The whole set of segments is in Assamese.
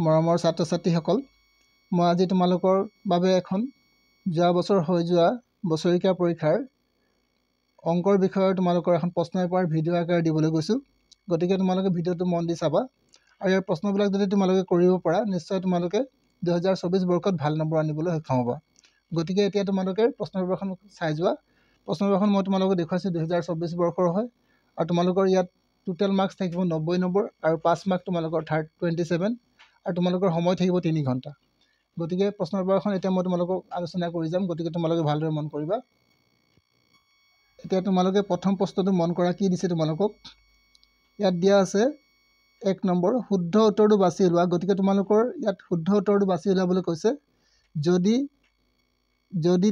মৰমৰ ছাত্ৰ ছাত্ৰীসকল, মই আজি তোমালোকৰ বাবে এখন যোৱা বছৰ হৈ যোৱা বছৰেকীয়া পৰীক্ষাৰ অংকৰ বিষয়ে তোমালোকৰ এখন প্ৰশ্ন পেপাৰ ভিডিঅ' আকাৰে দিবলৈ গৈছোঁ। গতিকে তোমালোকে ভিডিঅ'টো মন দি চাবা আৰু ইয়াৰ প্ৰশ্নবিলাক যদি তোমালোকে কৰিব পাৰা নিশ্চয় তোমালোকে 2024 বৰ্ষত ভাল নম্বৰ আনিবলৈ সক্ষম হ'বা। গতিকে এতিয়া তোমালোকে প্ৰশ্ন পেপাৰখন চাই যোৱা। প্ৰশ্ন পেপাৰখন মই তোমালোকক দেখুৱাইছোঁ 2024 বৰ্ষৰ হয় আৰু তোমালোকৰ ইয়াত টোটেল মাৰ্কছ থাকিব 90 নম্বৰ আৰু 5 মাৰ্ক তোমালোকৰ 27 আৰু তোমালোকৰ সময় থাকিব 3 ঘণ্টা। গতিকে প্ৰশ্ন পেপাৰখন এতিয়া মই তোমালোকক আলোচনা কৰি যাম। গতিকে তোমালোকে ভালদৰে মন কৰিবা। এতিয়া তোমালোকে প্ৰথম প্ৰশ্নটো মন কৰা কি দিছে তোমালোকক। ইয়াত দিয়া আছে 1 নম্বৰ শুদ্ধ উত্তৰটো বাছি ওলোৱা। গতিকে তোমালোকৰ ইয়াত শুদ্ধ উত্তৰটো বাছি ওলাবলৈ কৈছে। যদি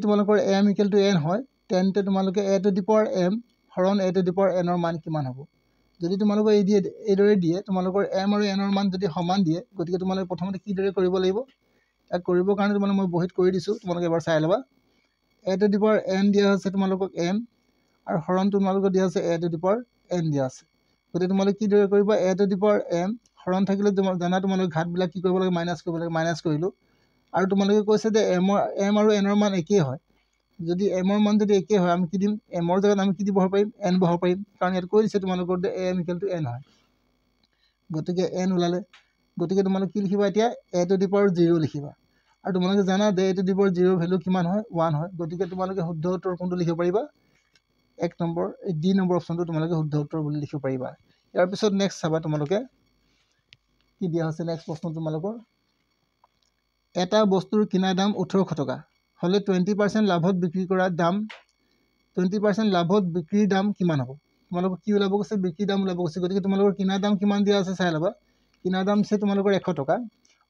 তোমালোকৰ m = n হয় তেন্তে তোমালোকে a to the power m হৰণ a to the power n ৰ মান কিমান হ'ব। যদি তোমালোকে এইদৰে দিয়ে তোমালোকৰ m আৰু n ৰ মান যদি সমান দিয়ে, গতিকে তোমালোকে প্ৰথমতে কিদৰে কৰিব লাগিব। ইয়াক কৰিবৰ কাৰণে তোমালোকে মই বহীত কৰি দিছোঁ, তোমালোকে এবাৰ চাই ল'বা। a to the power n দিয়া হৈছে তোমালোকক m আৰু হৰণ তোমালোকক দিয়া আছে a to the power n দিয়া আছে। গতিকে তোমালোকে কিদৰে কৰিবা, a to the power m হৰণ থাকিলে জানা তোমালোকে ঘাতবিলাক কি কৰিব লাগে, মাইনাছ কৰিব লাগে। মাইনাছ কৰিলোঁ আৰু তোমালোকে কৈছে যে m আৰু n ৰ মান একেই হয়। যদি m ৰ মান যদি একেই হয় আমি কি দিম, m ৰ জেগাত আমি কি দি বহাব পাৰিম, n বহাব পাৰিম, কাৰণ ইয়াত কৈ দিছে তোমালোকৰ যে m = n হয়। গতিকে n ওলালে। গতিকে তোমালোকে কি লিখিবা এতিয়া, a to the power 0 লিখিবা। আৰু তোমালোকে জানা যে a to the power 0 value কিমান হয়, 1 হয়। গতিকে তোমালোকে শুদ্ধ উত্তৰ কোনটো লিখিব পাৰিবা, 1 নম্বৰ ডি নম্বৰ অপশ্যনটো তোমালোকে শুদ্ধ উত্তৰ বুলি লিখিব পাৰিবা। ইয়াৰ পিছত নেক্সট চাবা তোমালোকে কি দিয়া হৈছে। নেক্সট প্ৰশ্ন তোমালোকৰ, এটা বস্তুৰ কিনা দাম 1800 টকা হ'লে 20% লাভত বিক্ৰী কৰা দাম 20% লাভত বিক্ৰীৰ দাম কিমান হ'ব। তোমালোকক কি ওলাব কৈছে, বিক্ৰীৰ দাম ওলাব কৈছে। গতিকে তোমালোকৰ কিনা দাম কিমান দিয়া আছে চাই ল'বা। কিনা দাম দিছে তোমালোকৰ 100 টকা,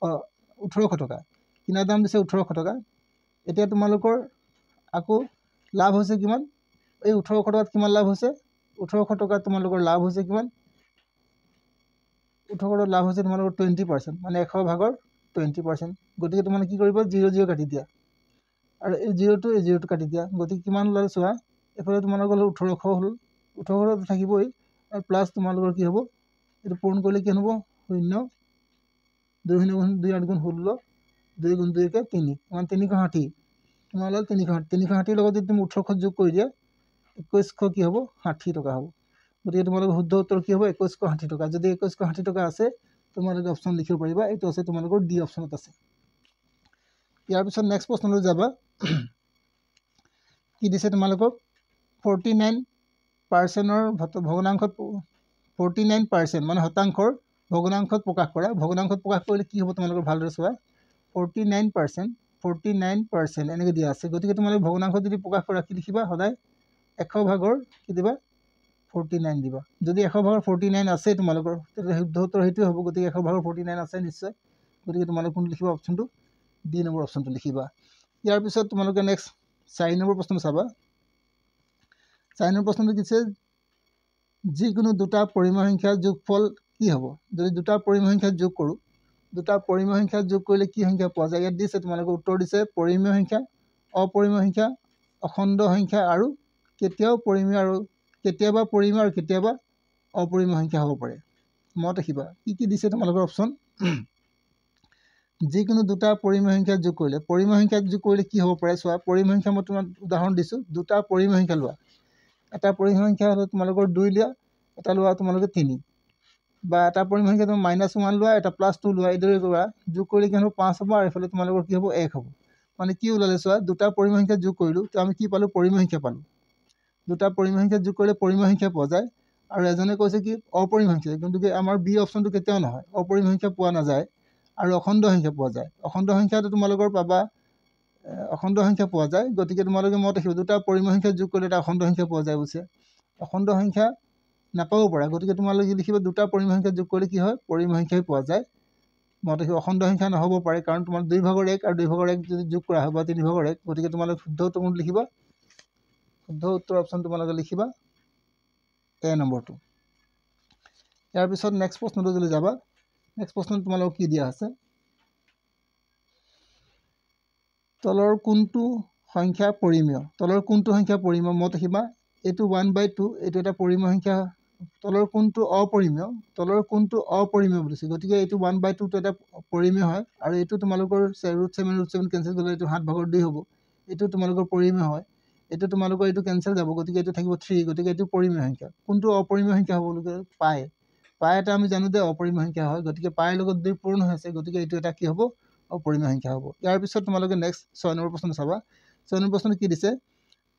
1800 টকা। কিনা দাম দিছে 1800 টকা। এতিয়া তোমালোকৰ আকৌ লাভ হৈছে কিমান, এই 1800 টকাত কিমান লাভ হৈছে, 1800 টকাত তোমালোকৰ লাভ হৈছে কিমান, 1800 টকাত লাভ হৈছে তোমালোকৰ 20%, মানে 100 ভাগৰ 20%। গতিকে তোমালোকে কি কৰিবা, 0 0 কাটি দিয়া আৰু এই 0টো কাটি দিয়া। গতিকে কিমান ওলালে চোৱা, এইফালে তোমালোকৰ 1800 হ'ল, 1800 থাকিবই আৰু প্লাছ তোমালোকৰ কি হ'ব, এইটো পূৰণ কৰিলে কি হ'ব, 0 2 × 2 8 × 16 2 × 2 = 3, মানে 360। কিমান ওলাল, 360 লগত যদি তুমি 1800 যোগ কৰি দিয়া 2100 কি হ'ব, 60 টকা হ'ব। গতিকে তোমালোকৰ শুদ্ধ উত্তৰ কি হ'ব, 2160 টকা। যদি 2160 টকা আছে তোমালোকে অপশ্যন লিখিব পাৰিবা। এইটো আছে তোমালোকৰ ডি অপশ্যনত আছে। ইয়াৰ পিছত নেক্সট প্ৰশ্নলৈ যাবা। কি দিছে তোমালোকক, 49%ৰ ভগ্নাংশত 49% মানে শতাংশৰ ভগ্নাংশত প্ৰকাশ কৰা। ভগ্নাংশত প্ৰকাশ কৰিলে কি হ'ব তোমালোকৰ ভালদৰে চোৱা। 49% এনেকৈ দিয়া আছে। গতিকে তোমালোকে ভগ্নাংশত যদি প্ৰকাশ কৰা কি লিখিবা, সদায় 100 ভাগৰ কি দিবা, 49 দিবা। যদি 100 ভাগৰ 49 আছে তোমালোকৰ, তেতিয়া শুদ্ধ উত্তৰ সেইটোৱে হ'ব। গতিকে 100 ভাগৰ 49 আছে নিশ্চয়। গতিকে তোমালোকে কোনটো লিখিবা, অপশ্যনটো ডি নম্বৰ অপশ্যনটো লিখিবা। ইয়াৰ পিছত তোমালোকে নেক্সট 4 নম্বৰ প্ৰশ্নটো চাবা। 4 নম্বৰ প্ৰশ্নটো দিছে, যিকোনো দুটা পৰিমেয় সংখ্যাৰ যোগফল কি হ'ব। যদি দুটা পৰিমেয় সংখ্যা যোগ কৰোঁ, দুটা পৰিমেয় সংখ্যা যোগ কৰিলে কি সংখ্যা পোৱা যায়। ইয়াত দিছে তোমালোকে উত্তৰ দিছে পৰিমেয় সংখ্যা, অপৰিমেয় সংখ্যা, অখণ্ড সংখ্যা আৰু কেতিয়াবা পৰিমেয় আৰু কেতিয়াবা অপৰিমেয় সংখ্যা হ'ব পাৰে। মনত ৰাখিবা কি দিছে তোমালোকৰ অপশ্যন। যিকোনো দুটা পৰিমেয় সংখ্যা যোগ কৰিলে, পৰিমেয় সংখ্যা যোগ কৰিলে কি হ'ব পাৰে চোৱা। পৰিমেয় সংখ্যা মই তোমাক উদাহৰণ দিছোঁ, দুটা পৰিমেয় সংখ্যা লোৱা। এটা পৰিমেয় সংখ্যা হ'লে তোমালোকৰ 2 লোৱা, এটা লোৱা তোমালোকে 3, বা এটা পৰিমেয় সংখ্যা তুমি -1 লোৱা, এটা +2 লোৱা। এইদৰে কৰা, যোগ কৰিলে কি হ'ব, 5 হ'ব আৰু এইফালে তোমালোকৰ কি হ'ব, 1 হ'ব। মানে কি ওলালে চোৱা, দুটা পৰিমেয় সংখ্যা যোগ কৰিলোঁ তো আমি কি পালোঁ, পৰিমেয় সংখ্যা পালোঁ। দুটা পৰিমেয় সংখ্যা যোগ কৰিলে পৰিমেয় সংখ্যা পোৱা যায়। আৰু এজনে কৈছে কি অপৰিমেয় সংখ্যা, কিন্তু আমাৰ বি অপশ্যনটো কেতিয়াও নহয়, অপৰিমেয় সংখ্যা পোৱা নাযায় আৰু অখণ্ড সংখ্যা পোৱা যায়। অখণ্ড সংখ্যাটো তোমালোকৰ পাবা, অখণ্ড সংখ্যা পোৱা যায়। গতিকে তোমালোকে মনত ৰাখিবা, দুটা পৰিমেয় সংখ্যা যোগ কৰিলে এটা অখণ্ড সংখ্যা পোৱা যায় বুজিছে। অখণ্ড সংখ্যা নাপাব পৰা, গতিকে তোমালোকে লিখিবা দুটা পৰিমেয় সংখ্যা যোগ কৰিলে কি হয়, পৰিমেয় সংখ্যাই পোৱা যায়। মনত ৰাখিবা, অখণ্ড সংখ্যা নহ'ব পাৰে, কাৰণ তোমাৰ 2 ভাগৰ 1 আৰু 2 ভাগৰ 1 যদি যোগ কৰা হয় বা 3 ভাগৰ 1। গতিকে তোমালোকে শুদ্ধ উত্তৰ কোনটো লিখিবা, শুদ্ধ উত্তৰ অপশ্যন তোমালোকে লিখিবা এ নম্বৰটো। ইয়াৰ পিছত নেক্সট প্ৰশ্নটো যদি যাবা, নেক্সট প্ৰশ্নটো তোমালোকক কি দিয়া আছে, তলৰ কোনটো সংখ্যা পৰিমেয়, তলৰ কোনটো সংখ্যা পৰিমেয়। মনত ৰাখিবা, এইটো 1/2, এইটো এটা পৰিমেয় সংখ্যা তলৰ কোনটো অপৰিমেয় বুলিছে গতিকে এইটো 1/2 টো এটা পৰিমেয় হয় আৰু এইটো তোমালোকৰ √7 কেনসেল কৰিলে এইটো 7/2 হ'ব এইটো তোমালোকৰ পৰিমেয় হয় এইটো তোমালোকৰ এইটো কেনসেল যাব গতিকে এইটো থাকিব 3 গতিকে এইটো পৰিমেয় সংখ্যা কোনটো অপৰিমেয় সংখ্যা হ'ব বুলি পাই এটা আমি জানো যে অপৰিমেয় সংখ্যা হয় গতিকে পাইৰ লগত 2 পূৰণ হৈছে গতিকে এইটো এটা কি হ'ব অপৰিমেয় সংখ্যা হ'ব ইয়াৰ পিছত তোমালোকে নেক্সট 6 নম্বৰ প্ৰশ্ন চাবা 6 নম্বৰ প্ৰশ্ন কি দিছে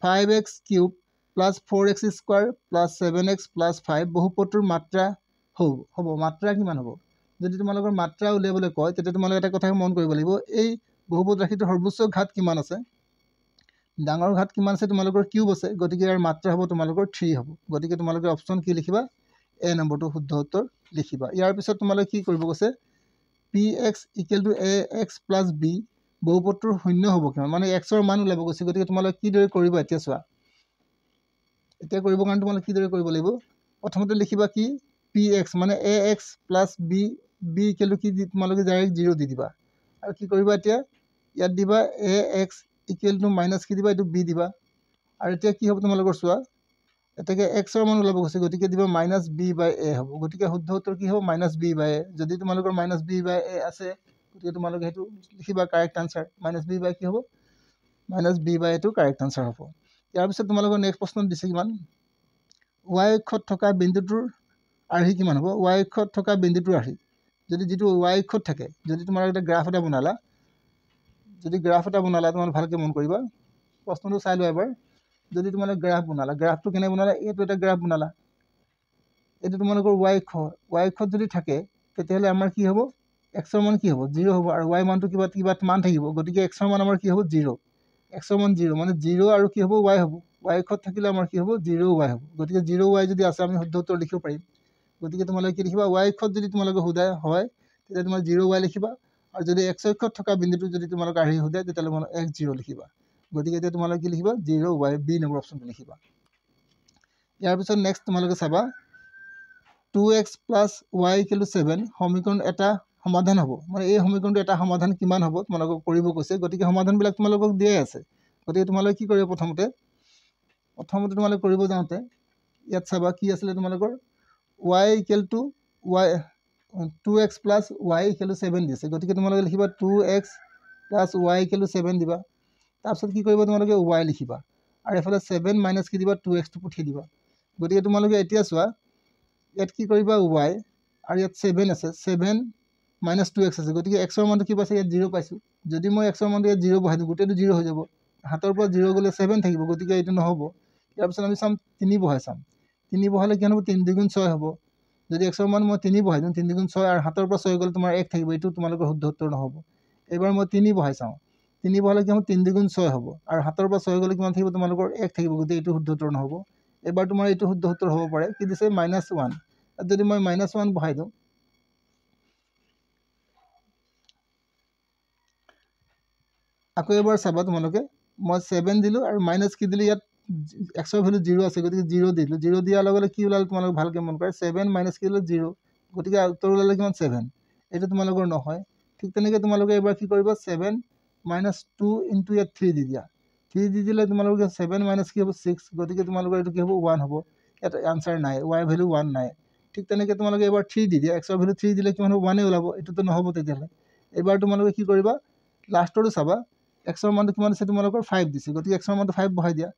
5x³ + 4x² + 7x + 5 বহুপদটোৰ মাত্ৰা হ'ব মাত্ৰা কিমান হ'ব যদি তোমালোকৰ মাত্ৰা উলিয়াবলৈ কয় তেতিয়া তোমালোকে এটা কথা মন কৰিব লাগিব এই বহুপদ ৰাশিটোৰ সৰ্বোচ্চ ঘাত কিমান আছে ডাঙৰ ঘাত কিমান আছে তোমালোকৰ কিউব আছে গতিকে ইয়াৰ মাত্ৰা হ'ব তোমালোকৰ 3 হ'ব গতিকে তোমালোকে অপচন কি লিখিবা এ নম্বৰটো শুদ্ধ উত্তৰ লিখিবা ইয়াৰ পিছত তোমালোকে কি কৰিব কৈছে px = ax + b বহুপদটোৰ শূন্য হ'ব কিমান মানে x ৰ মান উলিয়াব কৈছে গতিকে তোমালোকে কি দৰে কৰিবা এতিয়া চোৱা এতিয়া কৰিব কাৰণে তোমালোকে কি দৰে কৰিব লাগিব প্ৰথমতে লিখিবা কি px মানে ax + b = কি তোমালোকে ডাইৰেক্ট 0 দি দিবা আৰু কি কৰিবা এতিয়া ইয়াত দিবা ax = মাইনাস কি দিবা এইটো b দিবা আৰু এতিয়া কি হ'ব তোমালোকৰ চোৱা এটাকে x ৰ মান উলাব গৈছে গতিকে দিবা -b/a হ'ব গতিকে শুদ্ধ উত্তৰ কি হ'ব -b/a যদি তোমালোকৰ -b/a আছে গতিকে তোমালোকে হেতু লিখিবা কাৰেক্ট আনসাৰ -b/a কি হ'ব -b/a টো কাৰেক্ট আনসাৰ হ'ব ইয়াৰ পিছত তোমালোকৰ নেক্সট প্ৰশ্ন দিছে কিমান y অক্ষত থকা বিন্দুটোৰ আৰ্হি কিমান হ'ব y অক্ষত থকা বিন্দুটোৰ আৰ্হি যদি যেটো y অক্ষত থাকে যদি তোমাৰ এটা গ্ৰাফ এটা বনালা যদি গ্ৰাফ এটা বনালা তোমালোকে ভালকৈ মন কৰিবা প্ৰশ্নটো চাই লোৱা এবাৰ যদি তোমালোকে গ্ৰাফ বনালা গ্ৰাফটো কেনে বনালা এইটো এটা গ্ৰাফ বনালা এইটো তোমালোকৰ y অক্ষত যদি থাকে তেতিয়াহলে আমাৰ কি হ'ব x ৰ মান কি হ'ব 0 হ'ব আৰু y মানটো কিবা মান থাকিব গতিকে x ৰ মান আমাৰ কি হ'ব 0 x ৰ মান 0 মানে 0 আৰু কি হ'ব y হ'ব y অক্ষত থাকিলে আমাৰ কি হ'ব 0y হ'ব গতিকে 0y যদি আছে আমি শুদ্ধ উত্তৰ লিখিব পাৰিম গতিকে তোমালোকে কি লিখিবা y অক্ষত যদি তোমালোকে শুদ্ধ হয় তেতিয়া তোমাৰ 0y লিখিবা আৰু যদি x অক্ষত থকা বিন্দুটো যদি তোমালোকে আহি শুদ্ধ তেতিয়ালে মানে x0 লিখিবা গতিকে এতিয়া তোমালোকে কি লিখিবা 0y b নম্বৰ অপচনটো লিখিবা ইয়াৰ পিছত নেক্সট তোমালোকে চাবা 2x + y = 7 সমীকৰণ এটা সমাধান হ'ব মানে এই সমীকৰণটো এটা সমাধান কিমান হ'ব তোমালোকক কৰিব কৈছে গতিকে সমাধানবিলাক তোমালোকক দিয়াই আছে গতিকে তোমালোকে কি কৰিব প্ৰথমতে তোমালোকে কৰিব যাওঁতে ইয়াত চাবা কি আছিল তোমালোকৰ y = 2x + y = 7 দিছে গতিকে তোমালোকে লিখিবা 2x + y = 7 দিবা তাৰপিছত কি কৰিব তোমালোকে y লিখিবা আৰু এফালে 7 মাইনাস কি দিবা 2x টো পুঠি দিবা গতিকে তোমালোকে এতিয়া চোৱা ইয়াত কি কৰিবা y আৰু ইয়াত 7 আছে 7 মাইনাস 2x আছে গতিকে x ৰ মানটো কি পাইছে ইয়াত 0 পাইছো যদি মই x ৰ মানটো ইয়াত 0 বহাই দিও গোটেইটো 0 হৈ যাব হাতৰ পৰা 0 গলে 7 থাকিব গতিকে এইটো নহব ইয়াৰ পিছত আমি চাম 3 বহাই চাম 3 বহালে কি হ'ব 3 × 6 হ'ব যদি x ৰ মান মই 3 বহাই দিম 3 × 6 আৰু হাতৰ পৰা 6 গলে তোমাৰ 1 থাকিব এইটো তোমালোকৰ শুদ্ধ উত্তৰ নহব এবাৰ মই 3 বহাই চাও 3 বহালে কি হ'ব 3 × 6 হ'ব আৰু হাতৰ পৰা 6 গলে কিমান থাকিব তোমালোকৰ 1 থাকিব গতিকে এইটো শুদ্ধ উত্তৰ নহব এবাৰ তোমাৰ এইটো শুদ্ধ উত্তৰ হ'ব পাৰে কি দিছে -1 যদি মই -1 বহাই দিওঁ আকৌ এবাৰ চাবা তোমালোকে মই 7 দিলো আৰু মাইনাস কি দিলো ইয়াত x ৰ ভ্যালু 0 আছে গতিকে 0 দিলো 0 দিয়াৰ লগে লগে কি ওলাল তোমালোকে ভালকে মন কৰা 7 মাইনাস কি দিলো 0 গতিকে উত্তৰ ওলালে কিমান 7 এটা তোমালোকৰ নহয় ঠিক তেনেকৈ তোমালোকে এবাৰ কি কৰিবা 7 - 2 * ইয়াত 3 দি দিয়া 3 দি দিলে তোমালোকে 7 মাইনাস কি হ'ব 6 গতিকে তোমালোকৰ এইটো কি হ'ব 1 হ'ব এটা আনসাৰ নাই y ভ্যালু 1 নাই ঠিক তেনেকৈ তোমালোকে এবাৰ 3 দি দিয়া x ৰ ভ্যালু 3 দিলে কিমান হ'ব 1 ওলাব এটোটো নহব তেতিয়ালে এবাৰ তোমালোকে কি কৰিবা লাষ্টটো চাবা x ৰ মানটো কিমান আছে তোমালোকৰ 5 দিছে গতিকে x ৰ মানটো 5 বহাই দিয়া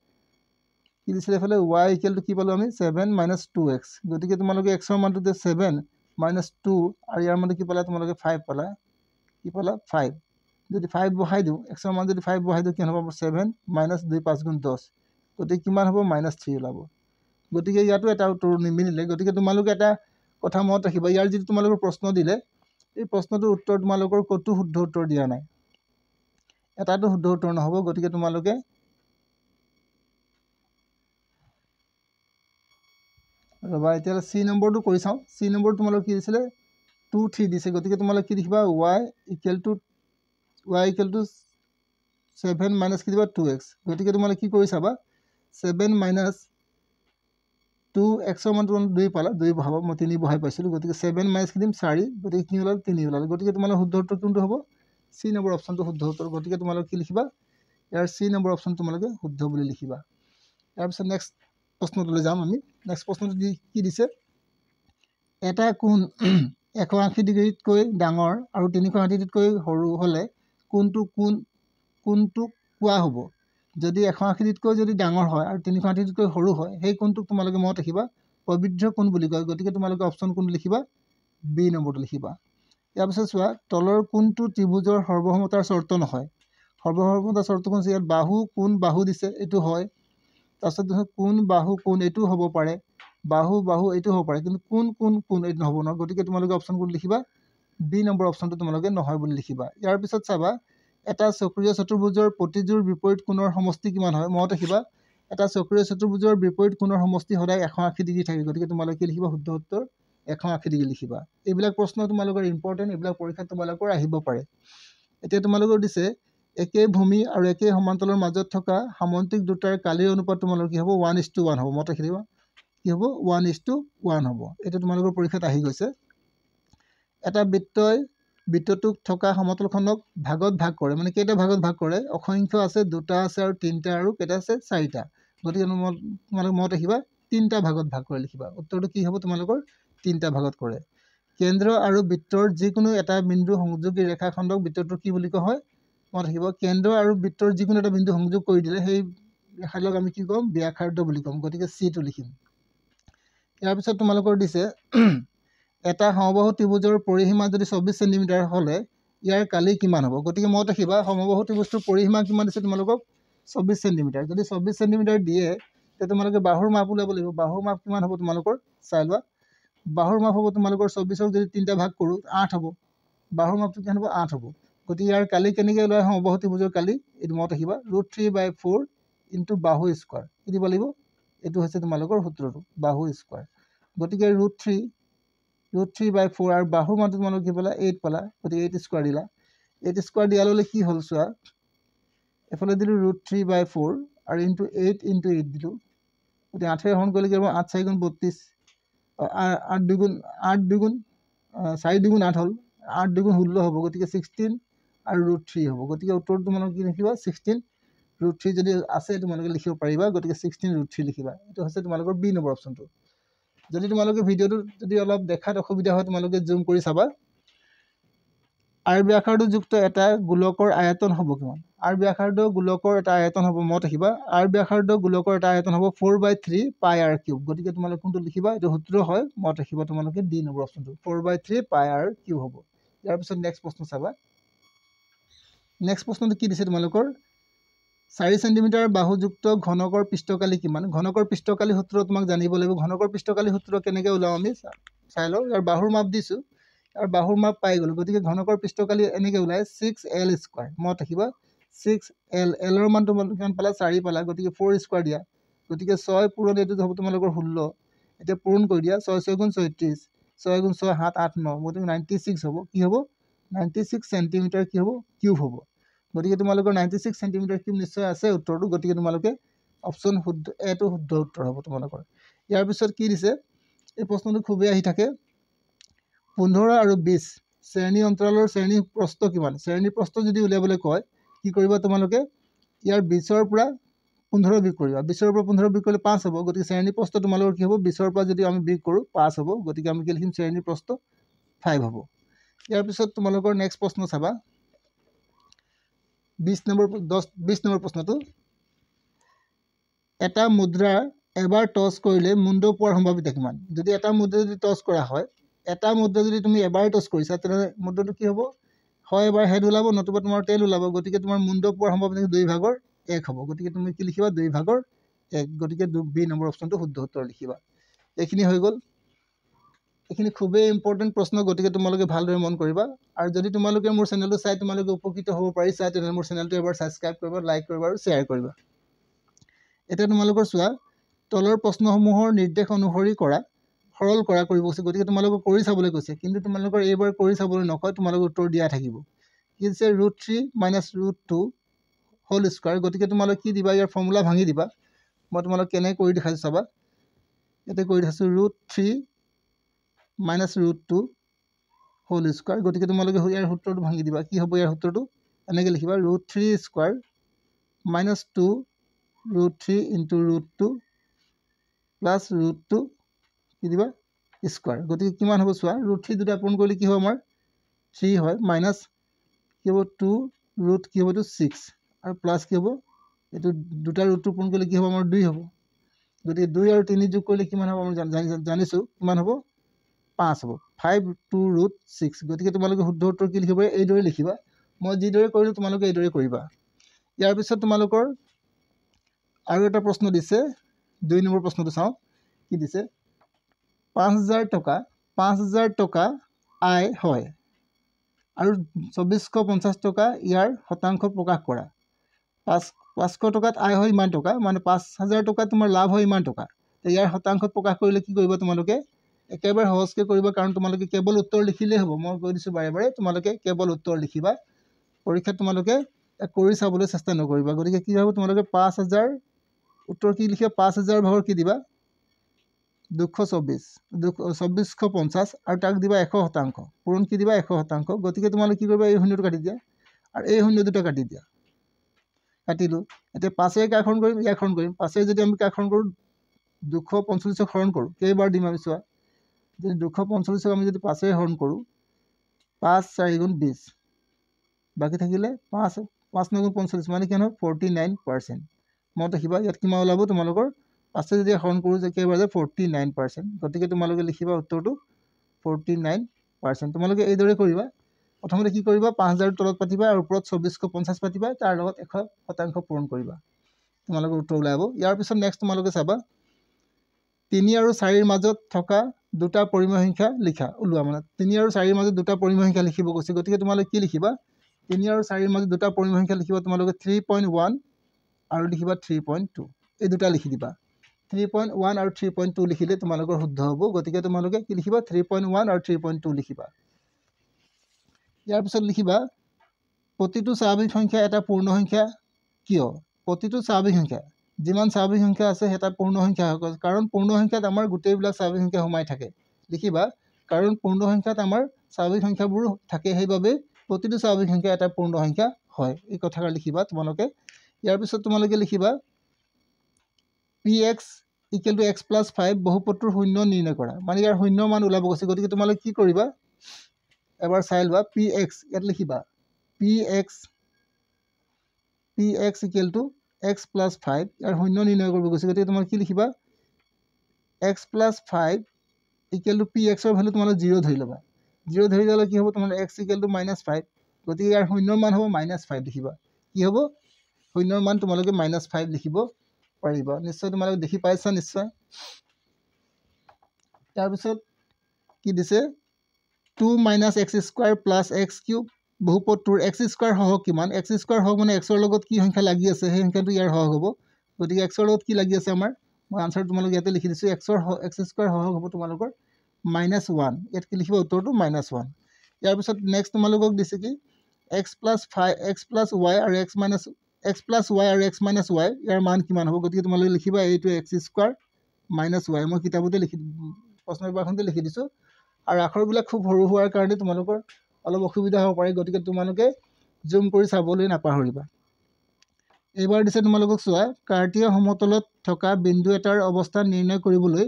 কি দিছে এফালে y = কি পালো আমি 7 - 2x গতিকে তোমালোকে x ৰ মানটো যে 7 - 2 আৰু ইয়াৰ মানটো কি পালা তোমালোকে 5 পালা কি পালা 5 যদি 5 বহাই দিও x ৰ মান যদি 5 বহাই দিও কি হ'ব 7 - 2 5 × 10 গতিকে কিমান হ'ব -3 ওলাব গতিকে ইয়াতো এটা উত্তৰ নিমিলিলে গতিকে তোমালোকে এটা কথা মনত ৰাখিবা ইয়াৰ যদি তোমালোকৰ প্ৰশ্ন দিলে এই প্ৰশ্নটোৰ উত্তৰ তোমালোকৰ কতো শুদ্ধ উত্তৰ দিয়া নাই এটাটো শুদ্ধ উত্তৰ নহব গতিকে তোমালোকে ৰবা এতিয়া c নম্বৰটো কৰি চাও c নম্বৰ তোমালোকে কি দিছিলে 2 3 দিছে গতিকে তোমালোকে কি লিখিবা y = 7 মাইনাস কি দিবা 2x গতিকে তোমালোকে কি কৰি চাবা 7 মাইনাস 2 x ৰ মানটো 2 পালা 2 বহাব মই 3 বহাই পাইছিলো গতিকে 7 মাইনাস কি দিম 4 গতিকে কি ওলাল 3 ওলাল গতিকে তোমালোকৰ শুদ্ধ উত্তৰ কোনটো হ'ব c নম্বৰ অপচনটো শুদ্ধ উত্তৰ গতিকে তোমালোকে কি লিখিবা ইয়াৰ c নম্বৰ অপচন তোমালোকে শুদ্ধ বুলি লিখিবা ইয়াৰ পিছত নেক্সট প্ৰশ্নটোলৈ যাম আমি নেক্সট প্ৰশ্নটো কি দিছে এটা কোণ 180 ডিগ্ৰীতকৈ ডাঙৰ আৰু 360 ডিগ্ৰীতকৈ সৰু হ'লে কোনটোক কোৱা হ'ব যদি 180 ডিগ্ৰীতকৈ যদি ডাঙৰ হয় আৰু 360 ডিগ্ৰীতকৈ সৰু হয় সেই কোণটোক তোমালোকে মনত ৰাখিবা পবিত্ৰ কোণ বুলি কয় গতিকে তোমালোকে অপশ্যন কোনটো লিখিবা বি নম্বৰটো লিখিবা ইয়াৰ পিছত চোৱা তলৰ কোনটো ত্ৰিভুজৰ সৰ্বসমতাৰ চৰ্ত নহয় সৰ্বসমতাৰ চৰ্ত কোন ইয়াত বাহু কোণ বাহু দিছে এইটো হয় তাৰপিছত কোণ বাহু কোণ এইটো হ'ব পাৰে বাহু বাহু এইটো হ'ব পাৰে কিন্তু কোণ এইটো নহ'ব নহয় গতিকে তোমালোকে অপশ্যন কোন লিখিবা বি নম্বৰ অপশ্যনটো তোমালোকে নহয় বুলি লিখিবা ইয়াৰ পিছত চাবা এটা চক্ৰীয় চতুৰ্ভুজৰ প্ৰতিযোৰ বিপৰীত কোণৰ সমষ্টি কিমান হয় মনত ৰাখিবা এটা চক্ৰীয় চতুৰ্ভুজৰ বিপৰীত কোণৰ সমষ্টি সদায় 180 ডিগ্ৰী থাকে গতিকে তোমালোকে লিখিবা শুদ্ধ উত্তৰ 180 ডিগ্ৰী লিখিবা এইবিলাক প্ৰশ্ন তোমালোকৰ ইম্পৰ্টেণ্ট এইবিলাক পৰীক্ষাত তোমালোকৰ আহিব পাৰে এতিয়া তোমালোকৰ দিছে একে ভূমি আৰু একে সমান্তৰালৰ মাজত থকা সামন্তিক দুটাৰ কালিৰ অনুপাত তোমালোকৰ কি হ'ব 1:1 হ'ব মনত ৰাখিবা কি হ'ব 1:1 হ'ব এটা তোমালোকৰ পৰীক্ষাত আহি গৈছে এটা বৃত্তটোক থকা সমতলখনক ভাগত ভাগ কৰে মানে কেইটা ভাগত ভাগ কৰে অসংখ্য আছে দুটা আছে আৰু তিনিটা আৰু কেইটা আছে চাৰিটা গতিকে তোমালোকে মনত ৰাখিবা তিনিটা ভাগত ভাগ কৰি লিখিবা উত্তৰটো কি হ'ব তোমালোকৰ তিনিটা ভাগত কৰে কেন্দ্ৰ আৰু বৃত্তৰ যিকোনো এটা বিন্দু সংযোগী ৰেখাখণ্ডক বৃত্তটোৰ কি বুলি কোৱা হয় মনত ৰাখিব কেন্দ্ৰ আৰু বৃত্তৰ যিকোনো এটা বিন্দু সংযোগ কৰি দিলে সেই ৰেখাডালক আমি কি ক'ম ব্যাসাৰ্ধ বুলি ক'ম গতিকে চিটো লিখিম ইয়াৰ পিছত তোমালোকৰ দিছে এটা সমবাহু ত্ৰিভুজৰ পৰিসীমা যদি 24 সেন্টিমিটাৰ হ'লে ইয়াৰ কালি কিমান হ'ব গতিকে মনত ৰাখিবা সমবাহু ত্ৰিভুজটোৰ পৰিসীমা কিমান দিছে তোমালোকক 24 সেন্টিমিটাৰ যদি 24 সেন্টিমিটাৰ দিয়ে তে তোমালোকে বাহুৰ মাপ উলিয়াব লাগিব বাহুৰ মাপ কিমান হ'ব তোমালোকৰ চাই লোৱা বাহুৰ মাপ হ'ব তোমালোকৰ 24ক যদি তিনিটা ভাগ কৰোঁ 8 হ'ব বাহুৰ মাপটো কিমান হ'ব 8 হ'ব গতিকে ইয়াৰ কালি কেনেকৈ ওলাই সমবাহু ত্ৰিভুজৰ কালি এইটো মনত ৰাখিবা √3/4 ইনটু বাহু স্কোৱাৰ কি দিব লাগিব এইটো হৈছে তোমালোকৰ সূত্ৰটো বাহু স্কোৱাৰ গতিকে √3/4 আৰু বাহুৰ মানটো তোমালোকে কি পালা 8 পালা গতিকে 8 স্কোৱাৰ দিলা 8 স্কোৱাৰ দিয়া লগে কি হ'ল চোৱা এফালে দিলোঁ √3/4 আৰু ইনটু 8 দিলোঁ গতিকে 8 হৰণ কৰিলে কি হ'ব 8 4 গুণ 32 8 দুগুণ 4 দুগুণ 8 হ'ল 8 দুগুণ 16 হ'ব গতিকে 16 আৰু √3 হ'ব গতিকে উত্তৰটো তোমালোকে কি লিখিবা 16 √3 যদি আছে তোমালোকে লিখিব পাৰিবা গতিকে 16 √3 লিখিবা এইটো হৈছে তোমালোকৰ বি নম্বৰ অপশ্যনটো যদি তোমালোকে ভিডিঅ'টো যদি অলপ দেখাত অসুবিধা হয় তোমালোকে জুম কৰি চাবা আৰ ব্যাসাৰ্ধযুক্ত এটা গোলকৰ আয়তন হ'ব কিমান আৰ ব্যাসাৰ্ধ গোলকৰ এটা আয়তন হ'ব মনত ৰাখিবা আৰ ব্যাসাৰ্ধ গোলকৰ এটা আয়তন হ'ব 4/3 পাই আৰ কিউব গতিকে তোমালোকে কোনটো লিখিবা এইটো সূত্ৰ হয় মনত ৰাখিবা তোমালোকে ডি নম্বৰ অপশ্যনটো 4/3 পাই আৰ কিউব হ'ব ইয়াৰ পিছত নেক্সট প্ৰশ্ন চাবা নেক্সট প্ৰশ্নটো কি দিছে তোমালোকৰ 4 সেন্টিমিটাৰ বাহুযুক্ত ঘনকৰ পৃষ্ঠকালি কিমান ঘনকৰ পৃষ্ঠকালি সূত্ৰ তোমাক জানিব লাগিব ঘনকৰ পৃষ্ঠকালি সূত্ৰ কেনেকৈ ওলাও আমি চাই লওঁ ইয়াৰ বাহুৰ মাপ দিছোঁ আৰু বাহুৰ মাপ পাই গ'লোঁ গতিকে ঘনকৰ পৃষ্ঠকালি এনেকৈ ওলায় 6l স্কোৱাৰ মনত ৰাখিবা 6l এলৰ মান তোমালোকে কিমান পালা 4 পালা গতিকে 4 স্কোৱাৰ দিয়া গতিকে 6 পূৰণ এইটো হ'ব তোমালোকৰ 16 এতিয়া পূৰণ কৰি দিয়া 6 6 গুণ 36 6 গুণ 6 7 8 9 গতিকে 96 হ'ব কি হ'ব 96 সেন্টিমিটাৰ কি হ'ব কিউব হ'ব গতিকে তোমালোকৰ 96 সেন্টিমিটাৰ কিউব নিশ্চয় আছে উত্তৰটো গতিকে তোমালোকে অপশ্যন শুদ্ধ এটো শুদ্ধ উত্তৰ হ'ব তোমালোকৰ ইয়াৰ পিছত কি দিছে এই প্ৰশ্নটো খুবেই আহি থাকে 15 আৰু 20 শ্ৰেণী অন্তৰালৰ শ্ৰেণী প্ৰস্থ কিমান শ্ৰেণী প্ৰস্থ যদি উলিয়াবলৈ কয় কি কৰিবা তোমালোকে ইয়াৰ 20ৰ পৰা 15 বিয়োগ কৰিবা 20ৰ পৰা 15 বিয়োগ কৰিলে 5 হ'ব গতিকে শ্ৰেণী প্ৰস্থ তোমালোকৰ কি হ'ব 20ৰ পৰা যদি আমি বিয়োগ কৰোঁ 5 হ'ব গতিকে আমি কি লিখিম শ্ৰেণী প্ৰস্থ 5 হ'ব ইয়াৰ পিছত তোমালোকৰ নেক্সট প্ৰশ্ন চাবা 20 নম্বৰ প্ৰশ্নটো এটা মুদ্ৰা এবাৰ টছ কৰিলে মুণ্ড পোৱাৰ সম্ভাৱিতা কিমান যদি এটা মুদ্ৰা যদি টছ কৰা হয় এটা মুদ্ৰা যদি তুমি এবাৰ টছ কৰিছা তেনেহ'লে মুদ্ৰাটো কি হ'ব হয় এবাৰ হেড ওলাব নতুবা তোমাৰ টেইল ওলাব গতিকে তোমাৰ মুণ্ড পোৱাৰ সম্ভাৱনা 2/1 হ'ব গতিকে তুমি কি লিখিবা 2/1 গতিকে বি নম্বৰ অপশ্যনটো শুদ্ধ উত্তৰ লিখিবা এইখিনি হৈ গ'ল এইখিনি খুবেই ইম্পৰ্টেণ্ট প্ৰশ্ন গতিকে তোমালোকে ভালদৰে মন কৰিবা আৰু যদি তোমালোকে মোৰ চেনেলটো চাই তোমালোকে উপকৃত হ'ব পাৰিছা তেনেহ'লে মোৰ চেনেলটো এবাৰ ছাবস্ক্ৰাইব কৰিবা লাইক কৰিবা আৰু শ্বেয়াৰ কৰিবা এতিয়া তোমালোকৰ চোৱা তলৰ প্ৰশ্নসমূহৰ নিৰ্দেশ অনুসৰি সৰল কৰিব কৈছে গতিকে তোমালোকক কৰি চাবলৈ কৈছে কিন্তু তোমালোকৰ এইবাৰ কৰি চাবলৈ নকয় তোমালোকৰ উত্তৰ দিয়া থাকিব কি দিছে √3 - √2 হোল স্কোৱাৰ গতিকে তোমালোকে কি দিবা ইয়াৰ ফৰ্মুলা ভাঙি দিবা মই তোমালোক কেনেকৈ কৰি দেখাইছোঁ চাবা ইয়াতে কৰি দেখাইছোঁ √3 - √2 হোল স্কোৱাৰ গতিকে তোমালোকে ইয়াৰ সূত্ৰটো ভাঙি দিবা কি হ'ব ইয়াৰ সূত্ৰটো এনেকৈ লিখিবা √3 স্কোৱাৰ - 2 √3 ইনটু √2 প্লাছ ৰুটটো কি দিবা স্কোৱাৰ গতিকে কিমান হ'ব চোৱা √3 দুটা পূৰণ কৰিলে কি হ'ব আমাৰ 3 হয় মাইনাছ কি হ'ব 2 ৰুট কি হ'ব এইটো 6 আৰু প্লাছ কি হ'ব এইটো দুটা ৰুটটো পূৰণ কৰিলে কি হ'ব আমাৰ 2 হ'ব গতিকে 2 আৰু 3 যোগ কৰিলে কিমান হ'ব আমি জানিছোঁ কিমান হ'ব 5 হ'ব 5 2 ৰুট 6 গতিকে তোমালোকে শুদ্ধ উত্তৰ কি লিখিব এইদৰে লিখিবা মই যিদৰে কৰিলোঁ তোমালোকে এইদৰে কৰিবা ইয়াৰ পিছত তোমালোকৰ আৰু এটা প্ৰশ্ন দিছে 2 নম্বৰ প্ৰশ্নটো চাওঁ কি দিছে 5,000 টকা আয় হয় আৰু 2450 টকা ইয়াৰ শতাংশ প্ৰকাশ কৰা 500 টকাত আয় হয় ইমান টকা মানে 5,000 টকা তোমাৰ লাভ হয় ইমান টকা ইয়াৰ শতাংশ প্ৰকাশ কৰিলে কি কৰিবা তোমালোকে একেবাৰে সহজকৈ কৰিবা কাৰণ তোমালোকে কেৱল উত্তৰ লিখিলেই হ'ব মই কৈ দিছোঁ বাৰে বাৰে তোমালোকে কেৱল উত্তৰ লিখিবা পৰীক্ষাত তোমালোকে কৰি চাবলৈ চেষ্টা নকৰিবা গতিকে কি হ'ব তোমালোকে 5,000 উত্তৰ কি লিখিবা 5,000 ভাগৰ কি দিবা 224,250 আৰু তাক দিবা 100% পূৰণ কি দিবা 100% গতিকে তোমালোকে কি কৰিবা এই শূন্যটো কাটি দিয়া আৰু এই শূন্য দুটা কাটি দিয়া কাটিলোঁ এতিয়া 5 কাষৰণ কৰিম ইয়াক হৰণ কৰিম 5 যদি আমি কাষৰণ কৰোঁ 245 হৰণ কৰোঁ কেইবাৰ দিম আমি চোৱা যদি 245 আমি যদি 5 হৰণ কৰোঁ 5 4 গুণ 20 বাকী থাকিলে 5 9 গুণ 45 মানে কিমান হ'ব 49% মনত ৰাখিবা ইয়াত কিমান ওলাব তোমালোকৰ 5 যদি হৰণ কৰোঁ যে কেইবাৰ যে 49% গতিকে তোমালোকে লিখিবা উত্তৰটো 49% তোমালোকে এইদৰে কৰিবা প্ৰথমতে কি কৰিবা 5,000 তলত পাতিবা আৰু ওপৰত 2450 পাতিবা তাৰ লগত 100% পূৰণ কৰিবা তোমালোকৰ উত্তৰ ওলাব ইয়াৰ পিছত নেক্সট তোমালোকে চাবা 3 আৰু 4ৰ মাজত থকা দুটা পৰিমেয় সংখ্যা লিখা ওলোৱা মানে 3 আৰু 4ৰ মাজত দুটা পৰিমেয় সংখ্যা লিখিব কৈছে গতিকে তোমালোকে কি লিখিবা 3 আৰু 4ৰ মাজত দুটা পৰিমেয় সংখ্যা লিখিবা তোমালোকে 3.1 আৰু লিখিবা 3.2 এই দুটা লিখি দিবা 3.1 আৰু 3.2 লিখিলে তোমালোকৰ শুদ্ধ হ'ব গতিকে তোমালোকে কি লিখিবা 3.1 আৰু 3.2 লিখিবা ইয়াৰ পিছত লিখিবা প্ৰতিটো স্বাভাৱিক সংখ্যা এটা পূৰ্ণ সংখ্যা কিয় প্ৰতিটো স্বাভাৱিক সংখ্যা যিমান স্বাভাৱিক সংখ্যা আছে এটা পূৰ্ণ সংখ্যা হয় কাৰণ পূৰ্ণ সংখ্যাত আমাৰ গোটেইবিলাক স্বাভাৱিক সংখ্যা সোমাই থাকে লিখিবা কাৰণ পূৰ্ণ সংখ্যাত আমাৰ স্বাভাৱিক সংখ্যাবোৰ থাকে সেইবাবে প্ৰতিটো স্বাভাৱিক সংখ্যা এটা পূৰ্ণ সংখ্যা হয় এই কথাষাৰ লিখিবা তোমালোকে ইয়াৰ পিছত তোমালোকে লিখিবা px = x + 5 বহুপদটোৰ শূন্য নিৰ্ণয় কৰা মানে ইয়াৰ শূন্য মান ওলাব কৈছে গতিকে তোমালোকে কি কৰিবা এবাৰ চাই লোৱা px ইয়াত লিখিবা px = x + 5 ইয়াৰ শূন্য নিৰ্ণয় কৰিব কৈছে গতিকে তোমালোকে কি লিখিবা x + 5 = px ৰ ভ্যালু তোমালোকে 0 ধৰি ল'বা 0 ধৰি ল'লে কি হ'ব তোমাৰ x = -5 গতিকে ইয়াৰ শূন্যৰ মান হ'ব -5 লিখিবা কি হ'ব শূন্যৰ মান তোমালোকে -5 লিখিব পাৰিবা নিশ্চয় তোমালোকে দেখি পাইছা নিশ্চয় তাৰ পিছত কি দিছে 2 - x² + x³ বহুপদটোৰ x² সহগ কিমান x² সহগ মানে x ৰ লগত কি সংখ্যা লাগি আছে সেই সংখ্যাটো ইয়াৰ সহগ হ'ব গতিকে x ৰ লগত কি লাগি আছে আমাৰ মই আনসাৰ তোমালোকে ইয়াতে লিখি দিছোঁ x² সহগ হ'ব তোমালোকৰ -1 ইয়াত কি লিখিবা উত্তৰটো -1 ইয়াৰ পিছত নেক্সট তোমালোকক দিছে কি x + y আৰু x - y ইয়াৰ মান কিমান হ'ব গতিকে তোমালোকে লিখিবা এইটো x² - y মই কিতাপতে লিখি প্ৰশ্ন পেপাৰখনতে লিখি দিছোঁ আৰু আখৰবিলাক খুব সৰু হোৱাৰ কাৰণে তোমালোকৰ অলপ অসুবিধা হ'ব পাৰে গতিকে তোমালোকে জুম কৰি চাবলৈ নাপাহৰিবা এইবাৰ দিছে তোমালোকক চোৱা কাৰ্টীয় সমতলত থকা বিন্দু এটাৰ অৱস্থা নিৰ্ণয় কৰিবলৈ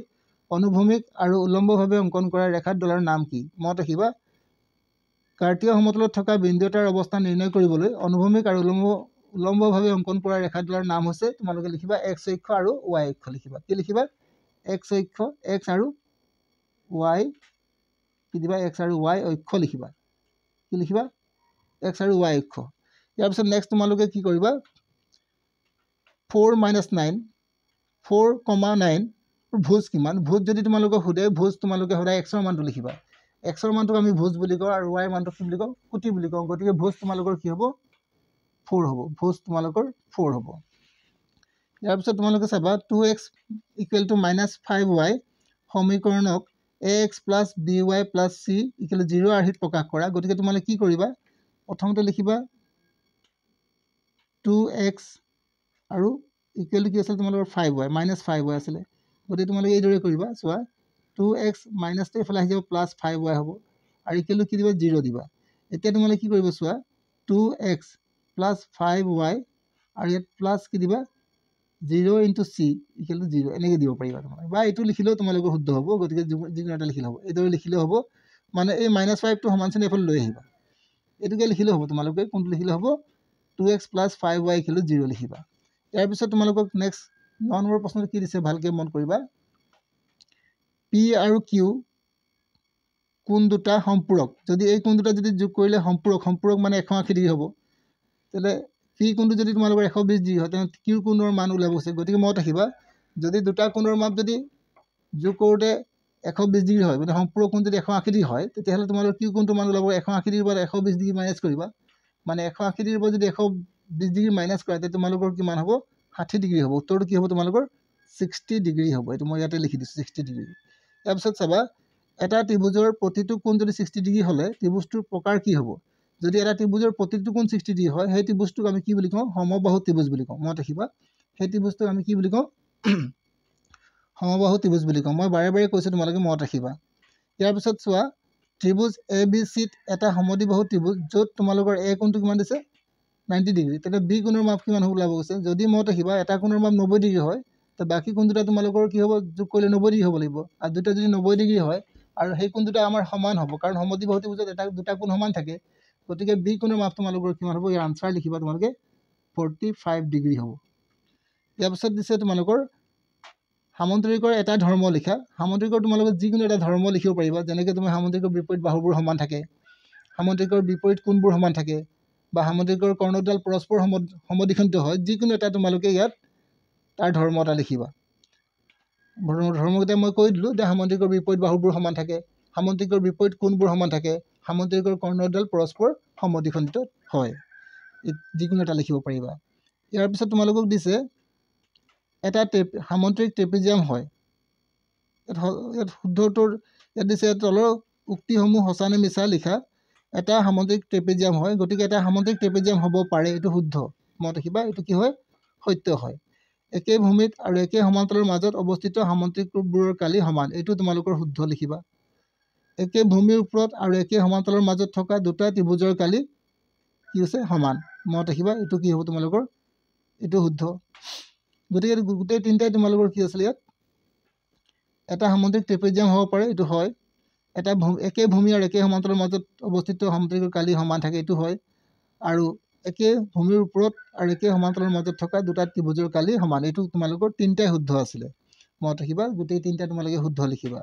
অনুভূমিক আৰু উলম্বভাৱে অংকন কৰা ৰেখাডালৰ নাম কি মনত ৰাখিবা কাৰ্টীয় সমতলত থকা বিন্দু এটাৰ অৱস্থা নিৰ্ণয় কৰিবলৈ অনুভূমিক আৰু উলম্বভাৱে অংকন কৰা ৰেখাডালৰ নাম হৈছে তোমালোকে লিখিবা x অক্ষ আৰু y অক্ষ লিখিবা কি লিখিবা x অক্ষ x আৰু y কি দিবা x আৰু y অক্ষ লিখিবা কি লিখিবা x আৰু y অক্ষ ইয়াৰ পিছত নেক্সট তোমালোকে কি কৰিবা 4 - 9 4,9 ভুজ কিমান ভুজ যদি তোমালোকে সোধে ভুজ তোমালোকে সদায় x ৰ মানটো লিখিবা x ৰ মানটোক আমি ভুজ বুলি কওঁ আৰু y মানটোক কি বুলি কওঁ কোটি বুলি কওঁ গতিকে ভুজ তোমালোকৰ কি হ'ব 4 হ'ব ভুজ তোমালোকৰ 4 হ'ব ইয়াৰ পিছত তোমালোকে চাবা 2x = -5y সমীকৰণক ax + by + c = 0 আৰ্হিত প্ৰকাশ কৰা গতিকে তোমালোকে কি কৰিবা প্ৰথমতে লিখিবা 2x আৰু ইকুৱেল কি আছিল তোমালোকৰ 5y -5y আছিলে গতিকে তোমালোকে এইদৰে কৰিবা চোৱা 2x মাইনাছটো এইফালে আহি যাব +5y হ'ব আৰু ইকুৱেল কি দিবা 0 দিবা এতিয়া তোমালোকে কি কৰিবা চোৱা 2x + 5y আৰু ইয়াত প্লাছ কি দিবা 0 × c = 0 এনেকৈ দিব পাৰিবা তোমালোকে বা এইটো লিখিলেও তোমালোকৰ শুদ্ধ হ'ব গতিকে যিকোনো এটা লিখিলে হ'ব এইদৰে লিখিলে হ'ব মানে এই -5 টো সমান চিন এফালে লৈ আহিবা এইটোকে লিখিলে হ'ব তোমালোকে কোনটো লিখিলে হ'ব 2x + 5y = 0 লিখিবা ইয়াৰ পিছত তোমালোকক নেক্সট 9 নম্বৰ প্ৰশ্নটো কি দিছে ভালকৈ মন কৰিবা p আৰু q কোন দুটা সম্পূৰক যদি এই কোন দুটা যদি যোগ কৰিলে সম্পূৰক মানে 180 ডিগ্ৰী হ'ব তেলে p কোণটো যদি তোমালোকৰ 120 ডিগ্ৰী হয় তেনে q কোণৰ মান ওলাব আছে গতিকে মত ৰাখিবা যদি দুটা কোণৰ মাপ যদি যোগ কৰোতে 120 ডিগ্ৰী হয় মানে সম্পূৰক কোণ যদি 180 ডিগ্ৰী হয় তেতিয়াহ'লে তোমালোকৰ q কোণটোৰ মান ওলাব 180 ডিগ্ৰীৰ পৰা 120 ডিগ্ৰী মাইনাছ কৰিবা মানে 180 ডিগ্ৰীৰ পৰা যদি 120 ডিগ্ৰী মাইনাছ কৰা তেতিয়া তোমালোকৰ কিমান হ'ব 60 ডিগ্ৰী হ'ব উত্তৰটো কি হ'ব তোমালোকৰ 60 ডিগ্ৰী হ'ব এইটো মই ইয়াতে লিখি দিছোঁ 60 ডিগ্ৰী ইয়াৰ পিছত চাবা এটা ত্ৰিভুজৰ প্ৰতিটো কোণ যদি 60 ডিগ্ৰী হ'লে ত্ৰিভুজটোৰ প্ৰকাৰ কি হ'ব যদি এটা ত্ৰিভুজৰ প্ৰতিটো কোণ 60 ডিগ্ৰী হয় সেই ত্ৰিভুজটোক আমি কি বুলি কওঁ সমবাহু ত্ৰিভুজ বুলি কওঁ মনত ৰাখিবা সেই ত্ৰিভুজটোক আমি কি বুলি কওঁ সমবাহু ত্ৰিভুজ বুলি কওঁ মই বাৰে বাৰে কৈছোঁ তোমালোকে মনত ৰাখিবা ইয়াৰ পিছত চোৱা ত্ৰিভুজ ABC ত এটা সমদ্বিবাহু ত্ৰিভুজ য'ত তোমালোকৰ A কোণটো কিমান দিছে 90 ডিগ্ৰী তেনে B কোণৰ মাপ কিমান হ'ব ওলাব গৈছে যদি মনত ৰাখিবা এটা কোণৰ মাপ 90 ডিগ্ৰী হয় তো বাকি কোণ দুটা তোমালোকৰ কি হ'ব যোগ কৰিলে 90 ডিগ্ৰী হ'ব লাগিব আৰু দুটা যদি 90 ডিগ্ৰী হয় আৰু সেই কোণ দুটা আমাৰ সমান হ'ব কাৰণ সমদ্বিবাহু ত্ৰিভুজত এটা দুটা কোণ সমান থাকে গতিকে B কোণৰ মাপ তোমালোকৰ কিমান হ'ব ইয়াৰ আনসাৰ লিখিবা তোমালোকে 45 ডিগ্ৰী হ'ব ইয়াৰ পিছত দিছে তোমালোকৰ সামন্ত্ৰিকৰ এটা ধৰ্ম লিখা সামন্ত্ৰিকৰ তোমালোকে যিকোনো এটা ধৰ্ম লিখিব পাৰিবা যেনেকৈ তুমি সামন্ত্ৰিকৰ বিপৰীত বাহুবোৰ সমান থাকে সামন্ত্ৰিকৰ বিপৰীত কোণবোৰ সমান থাকে বা সামন্ত্ৰিকৰ কৰ্ণডাল পৰস্পৰ সমদ্বিখণ্ডিত হয় যিকোনো এটা তোমালোকে ইয়াত তাৰ ধৰ্ম এটা লিখিবা ধৰ্মকেইটা মই কৈ দিলোঁ যে সামন্ত্ৰিকৰ বিপৰীত বাহুবোৰ সমান থাকে সামন্ত্ৰিকৰ বিপৰীত কোণবোৰ সমান থাকে সামন্ত্ৰিকৰ কৰ্ণডাল পৰস্পৰ সমদ্বিখণ্ডিত হয় যিকোনো এটা লিখিব পাৰিবা ইয়াৰ পিছত তোমালোকক দিছে এটা সামন্ত্ৰিক ট্ৰেপিজিয়াম হয় ইয়াত শুদ্ধ উত্তৰ ইয়াত দিছে তলৰ উক্তিসমূহ সঁচা নে মিছা লিখা এটা সামন্ত্ৰিক ট্ৰেপিজিয়াম হয় গতিকে এটা সামন্ত্ৰিক ট্ৰেপিজিয়াম হ'ব পাৰে এইটো শুদ্ধ মনত ৰাখিবা এইটো কি হয় সত্য হয় একে ভূমিত আৰু একে সমান্তৰালৰ মাজত অৱস্থিত সামন্ত্ৰিকবোৰৰ কালি সমান এইটো তোমালোকৰ শুদ্ধ লিখিবা একে ভূমিৰ ওপৰত আৰু একে সমান্তৰালৰ মাজত থকা দুটা ত্ৰিভুজৰ কালি কি হৈছে সমান মনত ৰাখিবা এইটো কি হ'ব তোমালোকৰ এইটো শুদ্ধ গতিকে গোটেই তিনিটাই তোমালোকৰ কি আছিল ইয়াত এটা সামন্ত্ৰিক ট্ৰেপিজিয়াম হ'ব পাৰে এইটো হয় এটা একে ভূমি আৰু একে সমান্তৰালৰ মাজত অৱস্থিত সামন্ত্ৰিকৰ কালি সমান থাকে এইটো হয় আৰু একে ভূমিৰ ওপৰত আৰু একে সমান্তৰালৰ মাজত থকা দুটা ত্ৰিভুজৰ কালি সমান এইটো তোমালোকৰ তিনিটাই শুদ্ধ আছিলে মনত ৰাখিবা গোটেই তিনিটা তোমালোকে শুদ্ধ লিখিবা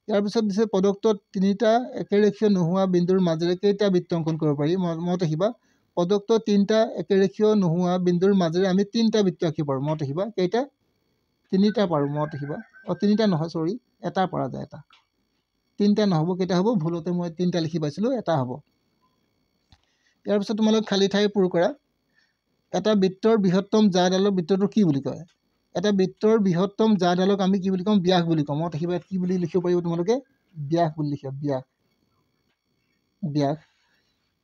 ইয়াৰ পিছত দিছে পদকটোত তিনিটা একেৰেখীয় নোহোৱা বিন্দুৰ মাজেৰে কেইটা বৃত্ত অংকন কৰিব পাৰি মনত ৰাখিবা পদকটোত তিনিটা একেৰেখীয় নোহোৱা বিন্দুৰ মাজেৰে আমি তিনিটা বৃত্ত আঁকিব পাৰোঁ মনত ৰাখিবা কেইটা তিনিটা পাৰোঁ মনত ৰাখিবা তিনিটা নহয় চৰি এটা পৰা যায় এটা তিনিটা নহ'ব কেইটা হ'ব ভুলতে মই তিনিটা লিখি পাইছিলোঁ এটা হ'ব ইয়াৰ পিছত তোমালোক খালী ঠাই পূৰ কৰা এটা বৃত্তৰ বৃহত্তম জাডালক বৃত্তটো কি বুলি কয় এটা বৃত্তৰ বৃহত্তম জাডালক আমি কি বুলি কওঁ ব্যাস বুলি কওঁ মনত ৰাখিবা কি বুলি লিখিব পাৰিব তোমালোকে ব্যাস বুলি লিখিবা ব্যাস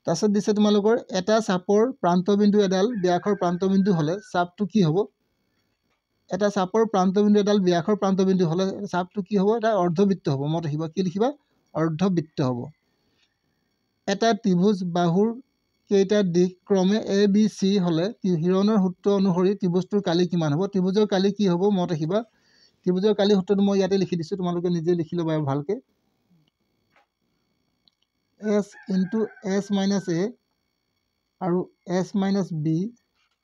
তাৰপিছত দিছে তোমালোকৰ এটা চাপৰ প্ৰান্তবিন্দু এডাল ব্যাসৰ প্ৰান্তবিন্দু হ'লে চাপটো কি হ'ব এটা চাপৰ প্ৰান্তবিন্দু এডাল ব্যাসৰ প্ৰান্তবিন্দু হ'লে চাপটো কি হ'ব এটা অৰ্ধবৃত্ত হ'ব মনত ৰাখিবা কি লিখিবা অৰ্ধবৃত্ত হ'ব এটা ত্ৰিভুজ বাহুৰ কেইটা দিশ ক্ৰমে ABC হ'লে হিৰণৰ সূত্ৰ অনুসৰি ত্ৰিভুজটোৰ কালি কিমান হ'ব ত্ৰিভুজৰ কালি কি হ'ব মনত ৰাখিবা ত্ৰিভুজৰ কালি সূত্ৰটো মই ইয়াতে লিখি দিছোঁ তোমালোকে নিজে লিখি ল'বা ভালকৈ S × S - A আৰু S - B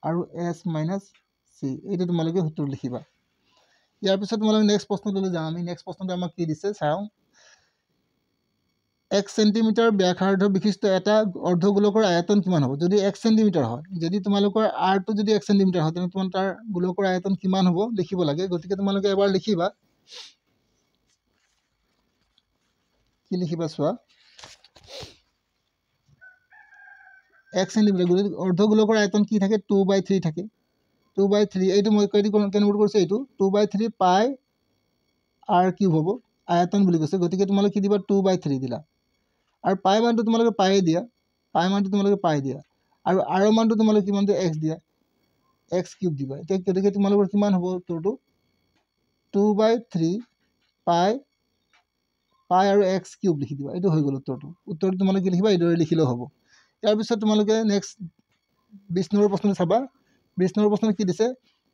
আৰু S - C এইটো তোমালোকে সূত্ৰ লিখিবা ইয়াৰ পিছত তোমালোকে নেক্সট প্ৰশ্নটোলৈ যাওঁ আমি নেক্সট প্ৰশ্নটো আমাক কি দিছে চাওঁ 1 সেণ্টিমিটাৰ ব্যাসাৰ্ধ বিশিষ্ট এটা অৰ্ধগোলকৰ আয়তন কিমান হ'ব যদি 1 সেণ্টিমিটাৰ হয় যদি তোমালোকৰ আৰটো যদি 1 সেণ্টিমিটাৰ হয় তেনে তোমাৰ তাৰ গোলকৰ আয়তন কিমান হ'ব লিখিব লাগে গতিকে তোমালোকে এবাৰ লিখিবা কি লিখিবা চোৱা 1 সেণ্টিমিটাৰ গতিকে অৰ্ধগোলকৰ আয়তন কি থাকে 2/3 থাকে 2/3 এইটো মই কেনেকৈ কৰিছোঁ এইটো 2/3 পাই r কিউব হ'ব আয়তন বুলি কৈছে গতিকে তোমালোকে কি দিবা 2/3 দিলা আৰু পাই মানটো তোমালোকে পাই দিয়া আৰু r মানটো তোমালোকে কিমান দিয়া x দিয়া x কিউব দিবা এতিয়া গতিকে তোমালোকৰ কিমান হ'ব উত্তৰটো 2/3 পাই আৰু x কিউব লিখি দিবা এইটো হৈ গ'ল উত্তৰটো তোমালোকে লিখিবা এইদৰে লিখিলেও হ'ব ইয়াৰ পিছত তোমালোকে নেক্সট 20 নম্বৰ প্ৰশ্নটো চাবা 20 নম্বৰ প্ৰশ্ন কি দিছে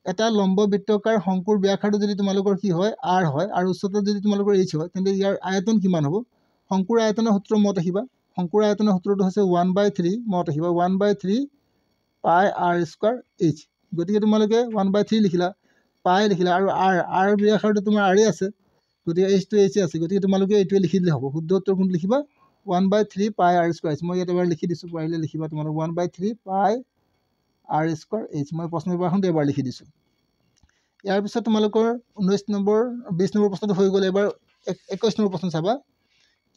এটা লম্ব বৃত্তাকাৰ শংকুৰ ব্যাসাৰ্ধ যদি তোমালোকৰ কি হয় r হয় আৰু উচ্চতা যদি তোমালোকৰ h হয় তেন্তে ইয়াৰ আয়তন কিমান হ'ব শংকুৰ আয়তনৰ সূত্ৰ মত আহিবা শংকুৰ আয়তনৰ সূত্ৰটো হৈছে 1/3 মত আহিবা 1/3 পাই r স্কয়াৰ h গতিকে তোমালোকে 1/3 লিখিলা পাই লিখিলা আৰু r ব্যাসাৰ্ধ তোমাৰ r আছে গতিকে h to h আছে গতিকে তোমালোকে এইটোৱে লিখি দিলে হ'ব শুদ্ধ উত্তৰ কোনটো লিখিবা 1/3 পাই r স্কয়াৰ h মই ইয়াত এবাৰ লিখি দিছো পাৰিলে লিখিবা তোমালোক 1/3 পাই r স্কয়াৰ h মই প্ৰশ্ন পেপাৰখন এবাৰ লিখি দিছো ইয়াৰ পিছত তোমালোকৰ 19 নম্বৰ 20 নম্বৰ প্ৰশ্নটো হৈ গ'ল এবাৰ 21 নম্বৰ প্ৰশ্ন চাবা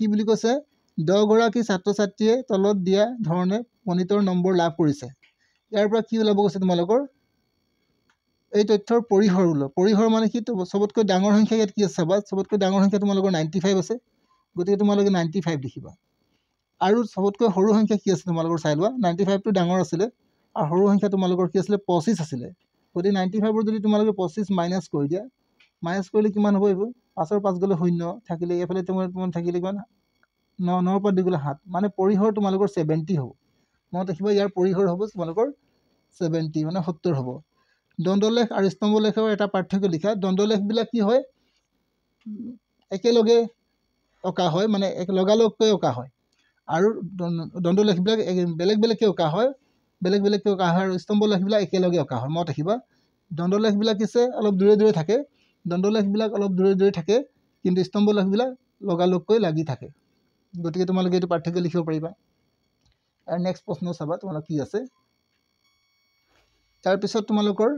কি বুলি কৈছে 10 গৰাকী ছাত্ৰ ছাত্ৰীয়ে তলত দিয়া ধৰণে গণিতৰ নম্বৰ লাভ কৰিছে ইয়াৰ পৰা কি ওলাব কৈছে তোমালোকৰ এই তথ্যৰ পৰিহৰ মানে কি সবতকৈ ডাঙৰ সংখ্যা ইয়াত কি আছে চাবা সবতকৈ ডাঙৰ সংখ্যা তোমালোকৰ 95 আছে গতিকে তোমালোকে 95 লিখিবা আৰু সবতকৈ সৰু সংখ্যা কি আছে তোমালোকৰ চাই লোৱা 95 টো ডাঙৰ আছিল আৰু সৰু সংখ্যা তোমালোকৰ কি আছিল 25 আছিল গতিকে 95 ৰ যদি তোমালোকে 25 মাইনাস কৰি দিয়া মাইনাস কৰিলে কিমান হ'ব এইবোৰ 5 ৰ 5 গলে 0 থাকিলে এফালে তোমাৰ থাকিলে কিমান 9 9 ৰ পৰা 2 গলে 7 মানে পৰিহৰ তোমালোকৰ 70 হ'ব মত দেখিবা ইয়াৰ পৰিহৰ হ'ব তোমালোকৰ 70 মানে 70 হ'ব দণ্ডলেখ আৰু স্তম্ভলেখৰ এটা পাৰ্থক্য লিখা দণ্ডলেখ বিলাক কি হয় একেলগে অকা হয় মানে এক লগালগকৈ অকা হয় আৰু দণ্ডলেখ বিলাক বেলেগ বেলেগকৈ অকা হয় বেলেগ বেলেগকৈ অকা হয় আৰু স্তম্ভলেখ বিলাক একেলগে অকা হয় মত দেখিবা দণ্ডলেখ বিলাক কিছে অলপ দূৰে দূৰে থাকে দণ্ডলেখ বিলাক অলপ দূৰে দূৰে থাকে কিন্তু স্তম্ভলেখ বিলাক লগালগকৈ লাগি থাকে গতিকে তোমালোকে এইটো পাৰ্থক্য লিখিব পাৰিবা আৰু নেক্সট প্ৰশ্ন চাবা তোমালোক কি আছে তাৰ পিছত তোমালোকৰ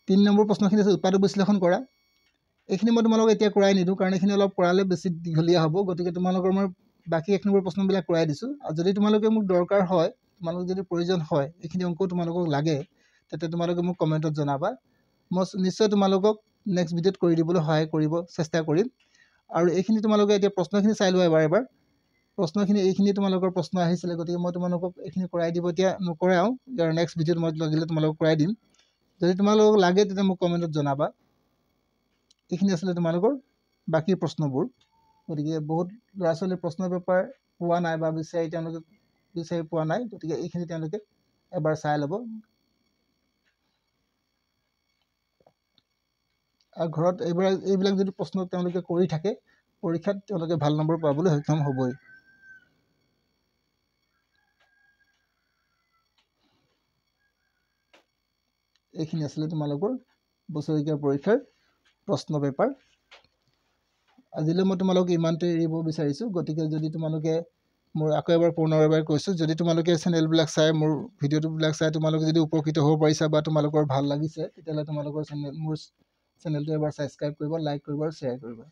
3 নম্বৰ প্ৰশ্নখিনি আছে উৎপাদক বিশ্লেষণ কৰা এইখিনি মই তোমালোক এতিয়া কৰাই নিদু কাৰণ এইখিনি অলপ কৰালে বেছি দীঘলীয়া হ'ব গতিকে তোমালোকৰ মই বাকি 1 নম্বৰ প্ৰশ্নবিলাক কৰাই দিছো আৰু যদি তোমালোকে মোক দৰকাৰ হয় তোমালোক যদি প্ৰয়োজন হয় এইখিনি অংক তোমালোকক লাগে তেতে তোমালোকে মোক কমেন্টত জনাবা মই নিশ্চয় তোমালোকক নেক্সট ভিডিঅ'ত কৰি দিবলৈ সহায় কৰিব চেষ্টা কৰিম আৰু এইখিনি তোমালোকে এতিয়া প্ৰশ্নখিনি চাই লোৱা এবাৰ প্ৰশ্নখিনি এইখিনি তোমালোকৰ প্ৰশ্ন আহিছিল গতিকে মই তোমালোকক এইখিনি কৰাই দিব এতিয়া নকৰাও ইয়াৰ নেক্সট ভিডিঅ'ত মই লাগিলে তোমালোকক কৰাই দিম যদি তোমালোকক লাগে তেতে মোক কমেন্টত জনাবা এইখিনি আছিল তোমালোকৰ বাকি প্ৰশ্নবোৰ গতিকে বহুত ল'ৰা-ছোৱালীৰ প্ৰশ্ন পেপাৰ পোৱা নাই বা বিচাৰি পোৱা নাই গতিকে এইখিনি তেওঁলোকে এবাৰ চাই ল'ব আৰু ঘৰত এইবিলাক যদি প্ৰশ্ন তেওঁলোকে কৰি থাকে পৰীক্ষাত তেওঁলোকে ভাল নম্বৰ পাবলৈ সক্ষম হ'বই এইখিনি আছিল তোমালোকৰ বছৰীয়া পৰীক্ষাৰ প্ৰশ্ন পেপাৰ আজিলৈ মই তোমালোক ইমানতে এৰিব বিচাৰিছো গতিকে যদি তোমালোকে মোৰ আকৌ এবাৰ পুনৰবাৰ কৈছো যদি তোমালোকে চেনেল বিলাক চাই মোৰ ভিডিঅ'টো বিলাক চাই তোমালোকে যদি উপকৃত হ'ব পাৰিছা বা তোমালোকৰ ভাল লাগিছে তেতিয়ালে তোমালোকৰ চেনেলটো এবাৰ সাবস্ক্ৰাইব কৰিবা লাইক কৰিবা আৰু শ্বেয়াৰ কৰিবা